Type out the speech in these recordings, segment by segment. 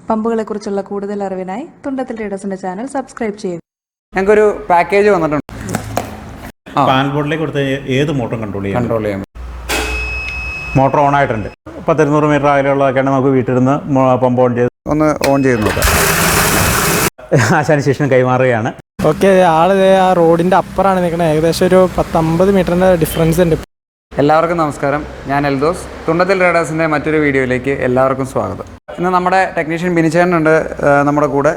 പമ്പുകളെക്കുറിച്ചുള്ള കൂടുതൽ അറിവിനായി Thundathil ട്രേഡേഴ്സിന്റെ channel subscribe ചെയ്യുക. ഞങ്ങൾക്കൊരു പാക്കേജ് വന്നിട്ടുണ്ട്. പാനൽ ബോർഡിലേക്ക് കൊടുത്ത് ഏത് മോട്ടറും കൺട്രോൾ ചെയ്യാം. മോട്ടർ ഓൺ ആയിട്ടുണ്ട്. 200 മീറ്റർ അകലെയുള്ളതൊക്കെയാണ് നമുക്ക് വീട്ടിലിരുന്ന് പമ്പ് ഓൺ ചെയ്ത് നോക്കാം. ആശാനുശേഷം കൈമാറുകയാണ്. ഓക്കെ, ആള് ആ റോഡിൻ്റെ അപ്പുറമാണ് നിൽക്കുന്നത്. ഏകദേശം ഒരു 10-50 മീറ്ററിൻ്റെ ഡിഫറൻസ് ഉണ്ട്. എല്ലാവർക്കും നമസ്കാരം. ഞാൻ എൽദോസ്. തുണ്ടത്തിൽ ട്രേഡേഴ്സിൻ്റെ മറ്റൊരു വീഡിയോയിലേക്ക് എല്ലാവർക്കും സ്വാഗതം. ഇന്ന് നമ്മുടെ ടെക്നീഷ്യൻ ബിനിച്ചേട്ടനുണ്ട് നമ്മുടെ കൂടെ.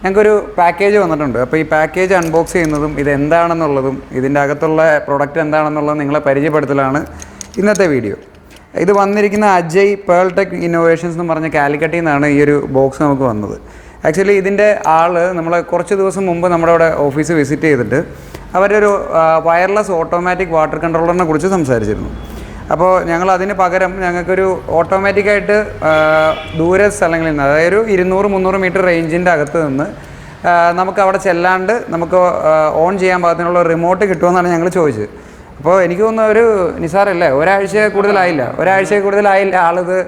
ഞങ്ങൾക്കൊരു പാക്കേജ് വന്നിട്ടുണ്ട്. അപ്പോൾ ഈ പാക്കേജ് അൺബോക്സ് ചെയ്യുന്നതും ഇത് എന്താണെന്നുള്ളതും ഇതിൻ്റെ അകത്തുള്ള പ്രൊഡക്റ്റ് എന്താണെന്നുള്ളതും നിങ്ങളെ പരിചയപ്പെടുത്തലാണ് ഇന്നത്തെ വീഡിയോ. ഇത് വന്നിരിക്കുന്ന അജയ് പേൾ ടെക് ഇന്നോവേഷൻസ് എന്ന് പറഞ്ഞ കാലിക്കട്ടിൽ നിന്നാണ് ഈ ഒരു ബോക്സ് നമുക്ക് വന്നത്. ആക്ച്വലി ഇതിൻ്റെ നമ്മൾ കുറച്ച് ദിവസം മുമ്പ് നമ്മുടെ ഇവിടെ ഓഫീസ് വിസിറ്റ് ചെയ്തിട്ട് അവരൊരു വയർലെസ് ഓട്ടോമാറ്റിക് വാട്ടർ കൺട്രോളറിനെ കുറിച്ച് സംസാരിച്ചിരുന്നു. അപ്പോൾ ഞങ്ങൾ അതിന് പകരം ഞങ്ങൾക്കൊരു ഓട്ടോമാറ്റിക്കായിട്ട് ദൂര സ്ഥലങ്ങളിൽ നിന്ന്, അതായത് ഒരു 200-300 മീറ്റർ റേഞ്ചിൻ്റെ അകത്ത് നിന്ന് നമുക്ക് അവിടെ ചെല്ലാണ്ട് നമുക്ക് ഓൺ ചെയ്യാൻ പാകത്തിനുള്ള റിമോട്ട് കിട്ടുമെന്നാണ് ഞങ്ങൾ ചോദിച്ചത്. അപ്പോൾ എനിക്ക് തോന്നുന്ന ഒരു നിസാരല്ലേ, ഒരാഴ്ച കൂടുതലായില്ല ആളിത്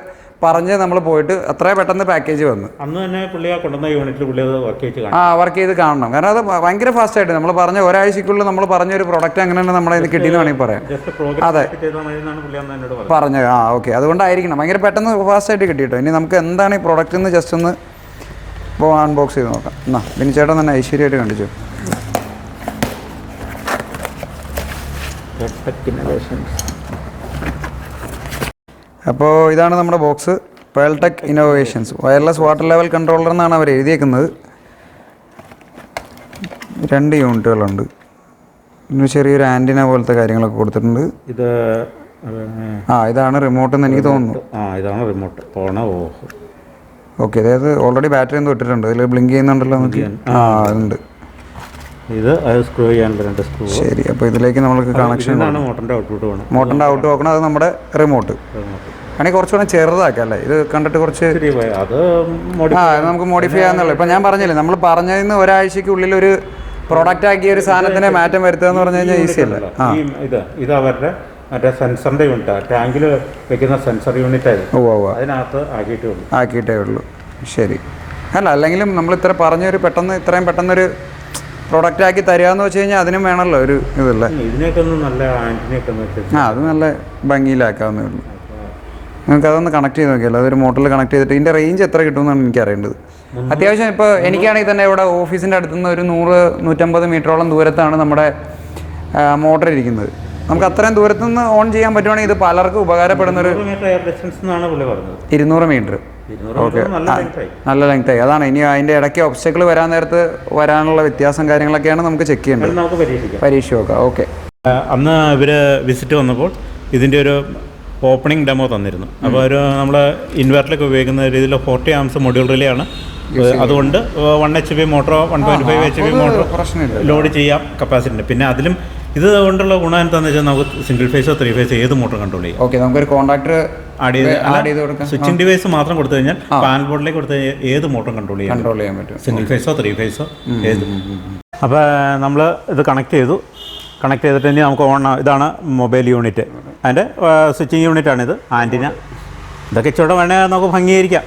പറഞ്ഞ് നമ്മൾ പോയിട്ട് അത്രയും പെട്ടെന്ന് പാക്കേജ് വന്നു. അന്ന് തന്നെ പുള്ളി കൊണ്ടുവന്ന യൂണിറ്റിൽ പുള്ളി അത് വർക്ക് ചെയ്ത് കാണണം. കാരണം അത് ഭയങ്കര ഫാസ്റ്റായിട്ട് നമ്മൾ പറഞ്ഞ ഒരാഴ്ചക്കുള്ളിൽ നമ്മൾ പറഞ്ഞൊരു പ്രൊഡക്റ്റ് അങ്ങനെയാണ് നമ്മളെ ഇത് കിട്ടിയെന്ന് വേണമെങ്കിൽ പറയാം. അതെ പറഞ്ഞത്. ഓക്കെ, അതുകൊണ്ടായിരിക്കണം ഭയങ്കര പെട്ടെന്ന് ഫാസ്റ്റായിട്ട് കിട്ടിയിട്ടോ. ഇനി നമുക്ക് എന്താണ് ഈ പ്രൊഡക്റ്റ് എന്ന് ജസ്റ്റ് ഒന്ന് അൺബോക്സ് ചെയ്ത് നോക്കാം. എന്നാ ബിനിച്ചേട്ടൻ തന്നെ ഐശ്വര്യമായിട്ട് കണ്ടിച്ചു. അപ്പോൾ ഇതാണ് നമ്മുടെ box. Pearl tech innovations wireless water level controller എന്നാണ് അവർ എഴുതിയേക്കുന്നത്. 2 യൂണിറ്റുകളുണ്ട്. പിന്നെ ചെറിയൊരു ആൻറ്റിന പോലത്തെ കാര്യങ്ങളൊക്കെ കൊടുത്തിട്ടുണ്ട്. ഇതാണ് റിമോട്ട് എന്ന് എനിക്ക് തോന്നുന്നു. ഇതാണ് റിമോട്ട്. ഓക്കെ, അതായത് ഓൾറെഡി ബാറ്ററി ഒന്നും ഇട്ടിട്ടുണ്ട്. ഇതിൽ ബ്ലിങ്ക് ചെയ്യുന്നുണ്ടല്ലോ നമുക്ക്. അതുണ്ട്. ഇത് സ്ക്രൂ ചെയ്യാനുള്ള 2 സ്ക്രൂ. ശരി, അപ്പോൾ ഇതിലേക്ക് നമ്മൾക്ക് കണക്ഷൻ മോട്ടറിൻ്റെ ഔട്ട് നോക്കണം. അത് നമ്മുടെ റിമോട്ട് ആണെങ്കിൽ കുറച്ചുകൂടെ ചെറുതാക്കാം അല്ലേ. ഇത് കണ്ടിട്ട് കുറച്ച് നമുക്ക് മോഡിഫൈ ചെയ്യാന്നുള്ളൂ. ഇപ്പം ഞാൻ പറഞ്ഞില്ലേ, നമ്മൾ പറഞ്ഞതിന് ഒരാഴ്ചക്കുള്ളിൽ ഒരു പ്രൊഡക്റ്റ് ആക്കിയ ഒരു സാധനത്തിന് മാറ്റം വരുത്തുക എന്ന് പറഞ്ഞു കഴിഞ്ഞാൽ ഈസി അല്ല. ഇത് അവരുടെ മറ്റേ സെൻസറിൻ്റെ യൂണിറ്റ്, ടാങ്കിൽ വെക്കുന്ന സെൻസർ യൂണിറ്റ് ആയിരുന്നു. അതിനകത്ത് ആക്കിയിട്ടേ ഉള്ളൂ. ശരി. അല്ലെങ്കിലും നമ്മൾ ഇത്രയും പെട്ടെന്നൊരു പ്രൊഡക്റ്റ് ആക്കി തരികയെന്ന് വെച്ച് കഴിഞ്ഞാൽ അതിനും വേണമല്ലോ ഒരു ഇതല്ല. ഇതിനൊക്കെ നല്ല ആൻറ്റിനൊക്കെ അത് നല്ല ഭംഗിയിലാക്കാവുന്നേ ഉള്ളൂ. നിങ്ങൾക്ക് അതൊന്ന് കണക്ട് ചെയ്ത് നോക്കിയല്ലോ. അതൊരു മോട്ടറിൽ കണക്ട് ചെയ്തിട്ട് ഇതിൻ്റെ റേഞ്ച് എത്ര കിട്ടുമെന്നാണ് എനിക്ക് അറിയേണ്ടത്. അത്യാവശ്യം ഇപ്പോൾ എനിക്കാണെങ്കിൽ തന്നെ ഇവിടെ ഓഫീസിൻ്റെ അടുത്തുനിന്ന് ഒരു 100-150 മീറ്ററോളം ദൂരത്താണ് നമ്മുടെ മോട്ടർ ഇരിക്കുന്നത്. നമുക്ക് അത്രയും ദൂരത്തുനിന്ന് ഓൺ ചെയ്യാൻ പറ്റുവാണെങ്കിൽ ഇത് പലർക്കും ഉപകാരപ്പെടുന്നൊരു 200 മീറ്റർ. ഓക്കെ, നല്ല ലെങ്തായി. അതാണ് ഇനി അതിൻ്റെ ഇടയ്ക്ക് ഒബ്സ്റ്റക്കിൾ വരാൻ നേരത്ത് വരാനുള്ള വ്യത്യാസം കാര്യങ്ങളൊക്കെയാണ് നമുക്ക് ചെക്ക് ചെയ്യേണ്ടത്. പരീക്ഷ നോക്കാം. ഓക്കെ, അന്ന് ഇവർ വിസിറ്റ് വന്നപ്പോൾ ഇതിൻ്റെ ഒരു ഓപ്പണിംഗ് ഡെമോ തന്നിരുന്നു. അപ്പോൾ ഒരു നമ്മൾ ഇൻവെർട്ടറിലേക്ക് ഉപയോഗിക്കുന്ന രീതിയിൽ 40 ആംസ് മൊഡ്യൂൾ റിലേ ആണ്. അതുകൊണ്ട് 1 HP മോട്ടറോ 1.5 HP മോട്ടറോ ലോഡ് ചെയ്യാം കപ്പാസിറ്റി ഉണ്ട്. പിന്നെ അതിലും ഇത് കൊണ്ടുള്ള ഗുണം എന്താണെന്ന് വെച്ചാൽ നമുക്ക് സിംഗിൾ ഫേസോ 3 ഫേസോ ഏത് മോട്ടർ കൺട്രോൾ ചെയ്യാം. ഓക്കെ, നമുക്കൊരു കോൺടാക്ടർ ആഡ് ചെയ്ത് കൊടുക്കാം. സ്വിച്ചിങ് ഡിവൈസ് മാത്രം കൊടുത്തു കഴിഞ്ഞാൽ പാനൽ ബോർഡിലേക്ക് കൊടുത്തു കഴിഞ്ഞാൽ ഏത് മോട്ടറും കൺട്രോൾ ചെയ്യാൻ പറ്റും. സിംഗിൾ ഫേസോ 3 ഫേസോ ഏത്. അപ്പോൾ നമ്മൾ ഇത് കണക്ട് ചെയ്തിട്ട് ഇനി നമുക്ക് ഇതാണ് മൊബൈൽ യൂണിറ്റ്. അതിൻ്റെ സ്വിച്ചിങ് യൂണിറ്റാണിത്. ആൻറ്റിന ഇതൊക്കെ ഇച്ചിരി വേണമെങ്കിൽ നമുക്ക് ഭംഗീകരിക്കാം.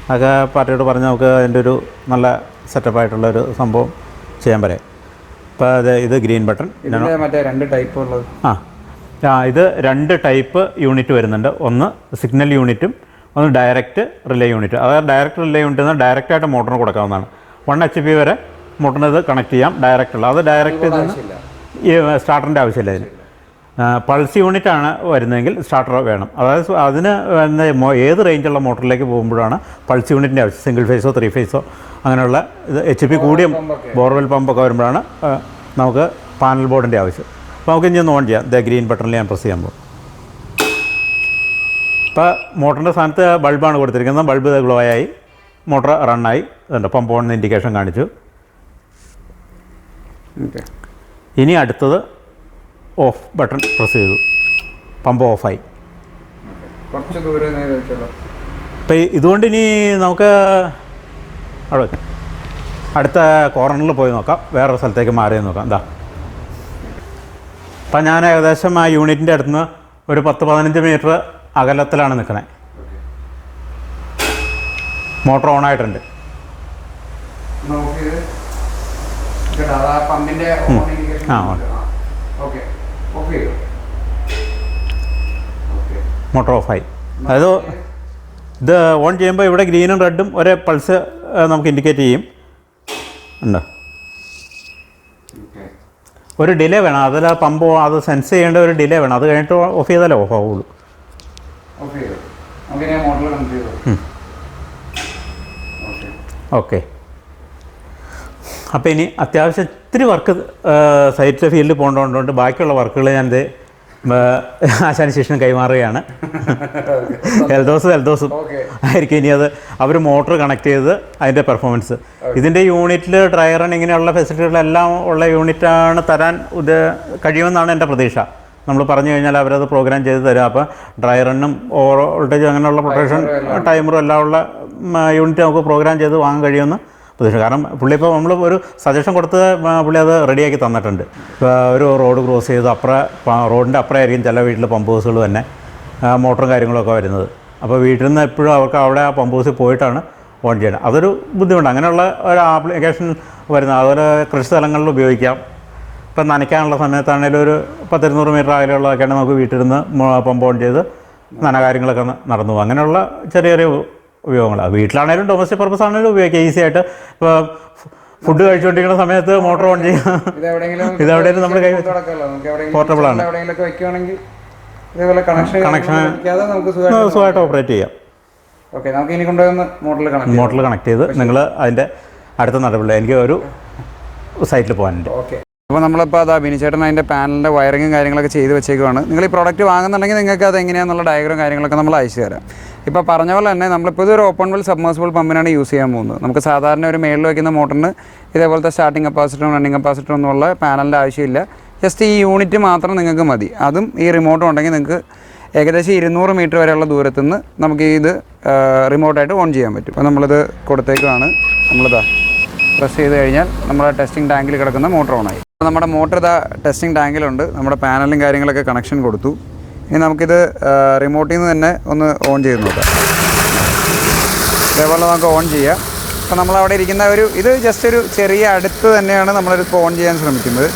അതൊക്കെ പാർട്ടിയോട് പറഞ്ഞ് നമുക്ക് അതിൻ്റെ ഒരു നല്ല സെറ്റപ്പായിട്ടുള്ളൊരു സംഭവം ചെയ്യാൻ പറയാം. അപ്പോൾ ഇത് ഗ്രീൻ ബട്ടൺ. മറ്റേ 2 ടൈപ്പ് ഉള്ളത്. ഇത് 2 ടൈപ്പ് യൂണിറ്റ് വരുന്നുണ്ട്. ഒന്ന് സിഗ്നൽ യൂണിറ്റും ഒന്ന് ഡയറക്റ്റ് റിലേ യൂണിറ്റ്. അതായത് ഡയറക്റ്റ് റിലേ യൂണിറ്റ് എന്ന് ഡയറക്റ്റായിട്ട് മോട്ടറിന് കൊടുക്കാവുന്നതാണ്. 1 HP വരെ മോട്ടറിന് ഇത് കണക്ട് ചെയ്യാം ഡയറക്റ്റുള്ള. അത് ഡയറക്റ്റ് ഈ സ്റ്റാർട്ടറിൻ്റെ ആവശ്യമില്ല. അതിന് പൾസ് യൂണിറ്റാണ് വരുന്നതെങ്കിൽ സ്റ്റാർട്ടർ വേണം. അതായത് അതിന് ഏത് റേഞ്ചുള്ള മോട്ടറിലേക്ക് പോകുമ്പോഴാണ് പൾസ് യൂണിറ്റിൻ്റെ ആവശ്യം. സിംഗിൾ ഫേസോ 3 ഫേസോ അങ്ങനെയുള്ള ഇത് HP കൂടിയ ബോർവെൽ പമ്പൊക്കെ വരുമ്പോഴാണ് നമുക്ക് പാനൽ ബോർഡിൻ്റെ ആവശ്യം. അപ്പോൾ നമുക്ക് ഇനി ഒന്ന് ഓൺ ചെയ്യാം. ഗ്രീൻ ബട്ടണിൽ ഞാൻ പ്രസ് ചെയ്യാൻ പോകും. ഇപ്പോൾ മോട്ടറിൻ്റെ സ്ഥാനത്ത് ബൾബാണ് കൊടുത്തിരിക്കുന്നത്. ബൾബ് ഗ്ലോ ആയി, മോട്ടർ റണ്ണായി. അതുണ്ട് പമ്പ് ഓൺ ഇൻഡിക്കേഷൻ കാണിച്ചു. ഇനി അടുത്തത് ഓഫ് ബട്ടൺ പ്രസ് ചെയ്തു, പമ്പ് ഓഫായി. അപ്പോൾ ഇതുകൊണ്ട് ഇനി നമുക്ക് അവിടെ അടുത്ത കോർണറിൽ പോയി നോക്കാം. വേറൊരു സ്ഥലത്തേക്ക് മാറി നോക്കാം. അപ്പം ഞാൻ ഏകദേശം ആ യൂണിറ്റിൻ്റെ അടുത്തുനിന്ന് ഒരു 10-15 മീറ്റർ അകലത്തിലാണ് നിൽക്കുന്നത്. മോട്ടർ ഓൺ ആയിട്ടുണ്ട്. മോട്ടർ ഓഫായി. അതായത് ഇത് ഓൺ ചെയ്യുമ്പോൾ ഇവിടെ ഗ്രീനും റെഡും ഒരേ പൾസ് നമുക്ക് ഇൻഡിക്കേറ്റ് ചെയ്യും. ഉണ്ടോ? ഒരു ഡിലേ വേണം, അതിൽ പമ്പ് അത് സെൻസ് ചെയ്യേണ്ട ഒരു ഡിലേ വേണം. അത് കഴിഞ്ഞിട്ട് ഓഫ് ചെയ്താലേ ഓഫ് ആവുള്ളൂ. ഓക്കെ. അപ്പോൾ ഇനി അത്യാവശ്യം ഇത്തിരി വർക്ക് സൈറ്റ് ഫീൽഡിൽ പോകേണ്ടതുകൊണ്ട് ബാക്കിയുള്ള വർക്കുകൾ ഞാനിത് ആശാന് ശേഷം കൈമാറുകയാണ്. എൽദോസും ആയിരിക്കും ഇനി അത് അവർ മോട്ടർ കണക്ട് ചെയ്ത് അതിൻ്റെ പെർഫോമൻസ്. ഇതിൻ്റെ യൂണിറ്റിൽ ഡ്രൈ റൺ ഇങ്ങനെയുള്ള ഫെസിലിറ്റികളെല്ലാം ഉള്ള യൂണിറ്റാണ് തരാൻ കഴിയുമെന്നാണ് എൻ്റെ പ്രതീക്ഷ. നമ്മൾ പറഞ്ഞു കഴിഞ്ഞാൽ അവരത് പ്രോഗ്രാം ചെയ്ത് തരാം. അപ്പോൾ ഡ്രൈ റണ്ണും ഓവർ വോൾട്ടേജും അങ്ങനെയുള്ള പ്രൊട്ടക്ഷൻ ടൈമറും എല്ലാം ഉള്ള യൂണിറ്റ് നമുക്ക് പ്രോഗ്രാം ചെയ്ത് വാങ്ങാൻ കഴിയുമെന്ന് പ്രതീക്ഷ. കാരണം പുള്ളി ഇപ്പോൾ നമ്മൾ ഒരു സജഷൻ കൊടുത്ത് പുള്ളി അത് റെഡിയാക്കി തന്നിട്ടുണ്ട്. ഒരു റോഡ് ക്രോസ് ചെയ്ത് റോഡിൻ്റെ അപ്പുറമായിരിക്കും ചില വീട്ടിൽ പമ്പ് ഹൗസുകൾ തന്നെ മോട്ടറും കാര്യങ്ങളൊക്കെ വരുന്നത്. അപ്പോൾ വീട്ടിൽ നിന്ന് എപ്പോഴും അവർക്ക് അവിടെ ആ പമ്പ് ഹൗസിൽ പോയിട്ടാണ് ഓൺ ചെയ്യണം. അതൊരു ബുദ്ധിമുട്ട്. അങ്ങനെയുള്ള ഒരു ആപ്ലിക്കേഷൻ വരുന്നത് അതുപോലെ കൃഷി സ്ഥലങ്ങളിൽ ഉപയോഗിക്കാം. ഇപ്പം നനയ്ക്കാനുള്ള സമയത്താണെങ്കിലും ഒരു 10-200 മീറ്റർ അകലെയുള്ളതൊക്കെയാണ് നമുക്ക് വീട്ടിൽ നിന്ന് പമ്പ് ഓൺ ചെയ്ത് നനകാര്യങ്ങളൊക്കെ നടന്നു പോകും. അങ്ങനെയുള്ള ചെറിയ ചെറിയ ഉപയോഗങ്ങളാണ്. വീട്ടിലാണെങ്കിലും ഡൊമസ്റ്റിക് പർപ്പസ് ആണെങ്കിലും ഉപയോഗിക്കാം ഈസി ആയിട്ട്. ഇപ്പോൾ ഫുഡ് കഴിച്ചുകൊണ്ടിരിക്കുന്ന സമയത്ത് മോട്ടോർ ഓൺ ചെയ്യാം. ഇതെവിടെയും നമ്മുടെ കൈ പോർട്ടബിൾ ആണ്. കണക്ഷൻ സുഖമായിട്ട് ഓപ്പറേറ്റ് ചെയ്യാം. മോട്ടറിൽ കണക്ട് ചെയ്ത് നിങ്ങൾ അതിൻ്റെ അടുത്ത നടപടി എനിക്ക് ഒരു സൈറ്റിൽ പോകാനുണ്ട്. അപ്പോൾ നമ്മളിപ്പോൾ അതാ ബിനിച്ചേട്ടൻ അതിൻ്റെ പാനലിൻ്റെ വയറിങ്ങും കാര്യങ്ങളൊക്കെ ചെയ്ത് വെച്ചേക്കുവാണ്. നിങ്ങൾ ഈ പ്രോഡക്റ്റ് വാങ്ങുന്നുണ്ടെങ്കിൽ നിങ്ങൾക്ക് അത് എങ്ങനെയാണെന്നുള്ള ഡയഗ്രം കാര്യങ്ങളൊക്കെ നമ്മൾ അയച്ചു തരാം. ഇപ്പോൾ പറഞ്ഞ പോലെ തന്നെ നമ്മളിപ്പോൾ ഇതൊരു ഓപ്പൺ വെൽ സബ്മേഴ്സിബിൾ പമ്പിനാണ് യൂസ് ചെയ്യാൻ പോകുന്നത്. നമുക്ക് സാധാരണ ഒരു മേളിൽ വയ്ക്കുന്ന മോട്ടറിന് ഇതേപോലത്തെ സ്റ്റാർട്ടിംഗ് കപ്പാസിറ്ററും റണ്ണിങ് കപ്പാസിറ്ററും ഒന്നുള്ള പാനലിൻ്റെ ആവശ്യമില്ല. ജസ്റ്റ് ഈ യൂണിറ്റ് മാത്രം നിങ്ങൾക്ക് മതി. അതും ഈ റിമോട്ടും ഉണ്ടെങ്കിൽ നിങ്ങൾക്ക് ഏകദേശം 200 മീറ്റർ വരെയുള്ള ദൂരത്തു നിന്ന് നമുക്ക് ഇത് റിമോട്ടായിട്ട് ഓൺ ചെയ്യാൻ പറ്റും. അപ്പോൾ നമ്മളിത് കൊടുത്തേക്കാണ്. നമ്മളിതാ പ്രസ് ചെയ്ത് കഴിഞ്ഞാൽ നമ്മുടെ ടെസ്റ്റിംഗ് ടാങ്കിൽ കിടക്കുന്ന മോട്ടർ ഓണായി. നമ്മുടെ മോട്ടർ ഇതാ ടെസ്റ്റിംഗ് ടാങ്കിലുണ്ട്. നമ്മുടെ പാനലും കാര്യങ്ങളൊക്കെ കണക്ഷൻ കൊടുത്തു. ഇനി നമുക്കിത് റിമോട്ടിൽ നിന്ന് തന്നെ ഒന്ന് ഓൺ ചെയ്ത് നോക്കാം. ഇതേപോലെ നമുക്ക് ഓൺ ചെയ്യാം. അപ്പോൾ നമ്മളവിടെ ഇരിക്കുന്ന ഇത് ജസ്റ്റ് ഒരു ചെറിയ അടുത്ത് തന്നെയാണ് നമ്മളിപ്പോൾ ഓൺ ചെയ്യാൻ ശ്രമിക്കുന്നത്.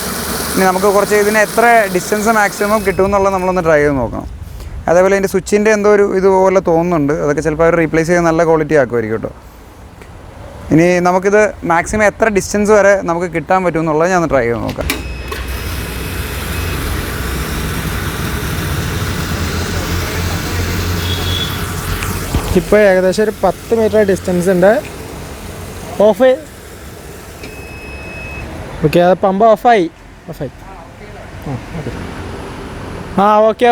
ഇനി നമുക്ക് കുറച്ച് ഇതിന് എത്ര ഡിസ്റ്റൻസ് മാക്സിമം കിട്ടുമെന്നുള്ളത് നമ്മളൊന്ന് ട്രൈ ചെയ്ത് നോക്കണം. അതേപോലെ ഇതിൻ്റെ സ്വിച്ചിൻ്റെ എന്തോ ഒരു ഇതുപോലെ തോന്നുന്നുണ്ട്. അതൊക്കെ ചിലപ്പോൾ അവർ റീപ്ലേസ് ചെയ്ത് നല്ല ക്വാളിറ്റി ആക്കുമായിരിക്കും കേട്ടോ. ഇനി നമുക്കിത് മാക്സിമം എത്ര ഡിസ്റ്റൻസ് വരെ നമുക്ക് കിട്ടാൻ പറ്റുമെന്നുള്ളത് ഞാൻ ട്രൈ ചെയ്ത് നോക്കാം. ഇപ്പോൾ ഏകദേശം ഒരു 10 മീറ്റർ ഡിസ്റ്റൻസ് ഉണ്ട്. ഓഫ് ഓക്കെ, അത് പമ്പ് ഓഫായി.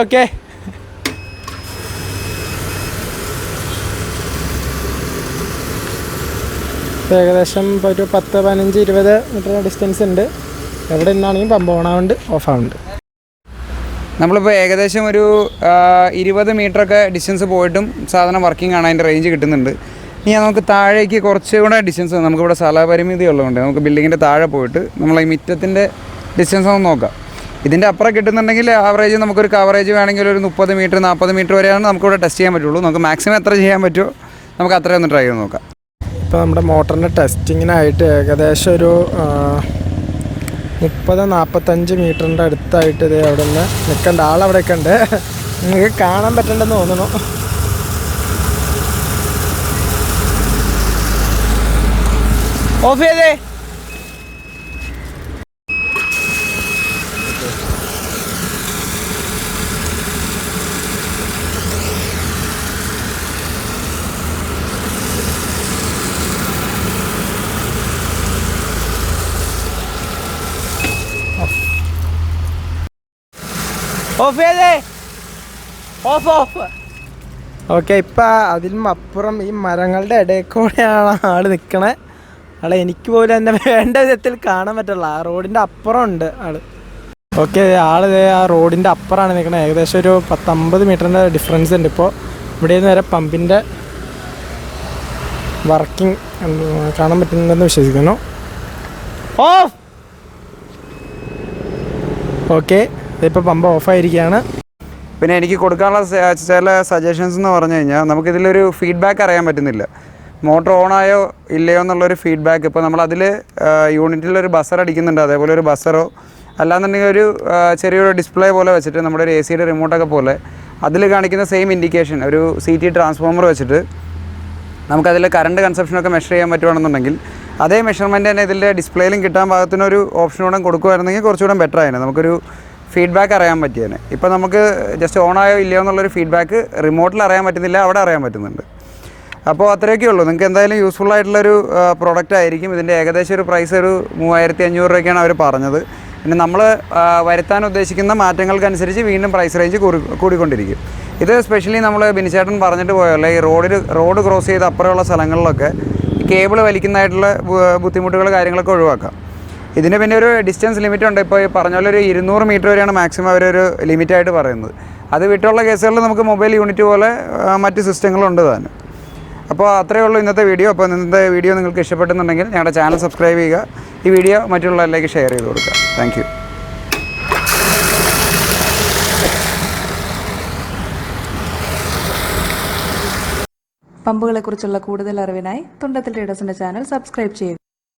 ഓക്കെ ഏകദേശം ഇപ്പോൾ ഒരു 10, 15, 20 മീറ്റർ ഡിസ്റ്റൻസ് ഉണ്ട്. എവിടെ നിന്നാണെങ്കിലും പമ്പ് ഓണാവുണ്ട്, ഓഫാവുണ്ട്. നമ്മളിപ്പോൾ ഏകദേശം ഒരു 20 മീറ്ററൊക്കെ ഡിസ്റ്റൻസ് പോയിട്ടും സാധനം വർക്കിംഗ് ആണ്, അതിൻ്റെ റേഞ്ച് കിട്ടുന്നുണ്ട്. ഇനി നമുക്ക് താഴേക്ക് കുറച്ചുകൂടെ ഡിസ്റ്റൻസ്, നമുക്കിവിടെ സ്ഥലപരിമിതി ഉള്ളതുകൊണ്ട് നമുക്ക് ബിൽഡിങ്ങിൻ്റെ താഴെ പോയിട്ട് നമ്മൾ ഈ മിറ്റത്തിൻ്റെ ഡിസ്റ്റൻസ് ഒന്ന് നോക്കാം. ഇതിൻ്റെ അപ്പുറം കിട്ടുന്നുണ്ടെങ്കിൽ ആവറേജ് നമുക്കൊരു കവറേജ് വേണമെങ്കിൽ ഒരു 30 മീറ്റർ 40 മീറ്റർ വരെയാണ് നമുക്കിവിടെ ടെസ്റ്റ് ചെയ്യാൻ പറ്റുള്ളൂ. നമുക്ക് മാക്സിമം എത്ര ചെയ്യാൻ പറ്റുമോ നമുക്ക് അത്രയും ഒന്ന് ട്രൈ ചെയ്ത് നോക്കാം. ഇപ്പോൾ നമ്മുടെ മോട്ടറിൻ്റെ ടെസ്റ്റിങ്ങിനായിട്ട് ഏകദേശം ഒരു 30-45 മീറ്ററിൻ്റെ അടുത്തായിട്ട് ഇത് അവിടെ നിന്ന് നിൽക്കേണ്ട ആളവിടെയൊക്കെ ഉണ്ട്. നിങ്ങൾക്ക് കാണാൻ പറ്റണ്ടെന്ന് തോന്നുന്നു. ഓഫ് ചെയ്തേ. ഓഫ് ചെയ്തേ. ഓക്കെ, ഇപ്പം അതിലും അപ്പുറം ഈ മരങ്ങളുടെ ഇടയിൽ കൂടെയാണ് ആൾ നിൽക്കണേ. ആളെ എനിക്ക് പോലും എന്നെ വേണ്ട വിധത്തിൽ കാണാൻ പറ്റില്ല. ആ റോഡിൻ്റെ അപ്പുറം ഉണ്ട് ആൾ. ഓക്കെ, ആൾ ആ റോഡിൻ്റെ അപ്പുറമാണ് നിൽക്കണത്. ഏകദേശം ഒരു 10-50 മീറ്ററിൻ്റെ ഡിഫറൻസ് ഉണ്ട്. ഇപ്പോൾ ഇവിടെ നിന്ന് വരെ പമ്പിൻ്റെ വർക്കിംഗ് കാണാൻ പറ്റുന്നുണ്ടെന്ന് വിശ്വസിക്കുന്നു. ഓഫ്. ഓക്കെ, ഇപ്പോൾ പമ്പ് ഓഫായിരിക്കുകയാണ്. പിന്നെ എനിക്ക് കൊടുക്കാനുള്ള ചില സജഷൻസ് എന്ന് പറഞ്ഞു കഴിഞ്ഞാൽ നമുക്കിതിലൊരു ഫീഡ്ബാക്ക് അറിയാൻ പറ്റുന്നില്ല. മോട്ടർ ഓണായോ ഇല്ലയോ എന്നുള്ളൊരു ഫീഡ്ബാക്ക്. ഇപ്പോൾ നമ്മളതിൽ യൂണിറ്റിലൊരു ബസർ അടിക്കുന്നുണ്ട്, അതേപോലെ ഒരു ബസറോ അല്ലാന്നുണ്ടെങ്കിൽ ഒരു ചെറിയൊരു ഡിസ്പ്ലേ പോലെ വെച്ചിട്ട് നമ്മുടെ ഒരു AC യുടെ റിമോട്ടൊക്കെ പോലെ അതിൽ കാണിക്കുന്ന സെയിം ഇൻഡിക്കേഷൻ ഒരു CT ട്രാൻസ്ഫോമർ വെച്ചിട്ട് നമുക്കതിൽ കറണ്ട് കൺസപ്ഷനൊക്കെ മെഷർ ചെയ്യാൻ പറ്റുവാണെന്നുണ്ടെങ്കിൽ അതേ മെഷർമെൻറ്റ് തന്നെ ഇതിൻ്റെ ഡിസ്പ്ലേയിലും കിട്ടാൻ പാകത്തിനൊരു ഓപ്ഷനോടെ കൊടുക്കുമായിരുന്നെങ്കിൽ കുറച്ചുകൂടെ ബെറ്റർ ആയിരുന്നു. നമുക്കൊരു ഫീഡ്ബാക്ക് അറിയാൻ പറ്റിയേനെ. ഇപ്പോൾ നമുക്ക് ജസ്റ്റ് ഓണായോ ഇല്ലയോ എന്നുള്ളൊരു ഫീഡ്ബാക്ക് റിമോട്ടിൽ അറിയാൻ പറ്റുന്നില്ല, അവിടെ അറിയാൻ പറ്റുന്നുണ്ട്. അപ്പോൾ അത്രയൊക്കെ ഉള്ളൂ. നിങ്ങൾക്ക് എന്തായാലും യൂസ്ഫുൾ ആയിട്ടുള്ളൊരു പ്രോഡക്റ്റ് ആയിരിക്കും. ഇതിൻ്റെ ഏകദേശം ഒരു പ്രൈസ് ഒരു 3500 രൂപയ്ക്കാണ് അവർ പറഞ്ഞത്. പിന്നെ നമ്മൾ വരുത്താൻ ഉദ്ദേശിക്കുന്ന മാറ്റങ്ങൾക്കനുസരിച്ച് വീണ്ടും പ്രൈസ് റേഞ്ച് കൂടിക്കൊണ്ടിരിക്കും. ഇത് സ്പെഷ്യലി നമ്മൾ ബിനിച്ചേട്ടൻ പറഞ്ഞിട്ട് പോയല്ലേ, ഈ റോഡ് ക്രോസ് ചെയ്ത് അപ്പുറമുള്ള സ്ഥലങ്ങളിലൊക്കെ കേബിൾ വലിക്കുന്നതായിട്ടുള്ള ബുദ്ധിമുട്ടുകൾ കാര്യങ്ങളൊക്കെ ഒഴിവാക്കാം. ഇതിന് പിന്നെ ഒരു ഡിസ്റ്റൻസ് ലിമിറ്റ് ഉണ്ട്. ഇപ്പോൾ ഈ പറഞ്ഞ പോലെ ഒരു 200 മീറ്റർ വരെയാണ് മാക്സിമം അവരൊരു ലിമിറ്റായിട്ട് പറയുന്നത്. അത് വിട്ടുള്ള കേസുകളിൽ നമുക്ക് മൊബൈൽ യൂണിറ്റ് പോലെ മറ്റ് സിസ്റ്റങ്ങളുണ്ട് താനും. അപ്പോൾ അത്രയേ ഉള്ളൂ ഇന്നത്തെ വീഡിയോ. അപ്പോൾ ഇന്നത്തെ വീഡിയോ നിങ്ങൾക്ക് ഇഷ്ടപ്പെട്ടെന്നുണ്ടെങ്കിൽ ഞങ്ങളുടെ ചാനൽ സബ്സ്ക്രൈബ് ചെയ്യുക, ഈ വീഡിയോ മറ്റുള്ളവരിലേക്ക് ഷെയർ ചെയ്ത് കൊടുക്കുക. Thank you. പമ്പുകളെക്കുറിച്ചുള്ള കൂടുതൽ അറിവിനായി തുണ്ടത്തിൽ ട്രേഡേഴ്സിൻ്റെ ചാനൽ സബ്സ്ക്രൈബ് ചെയ്യുക.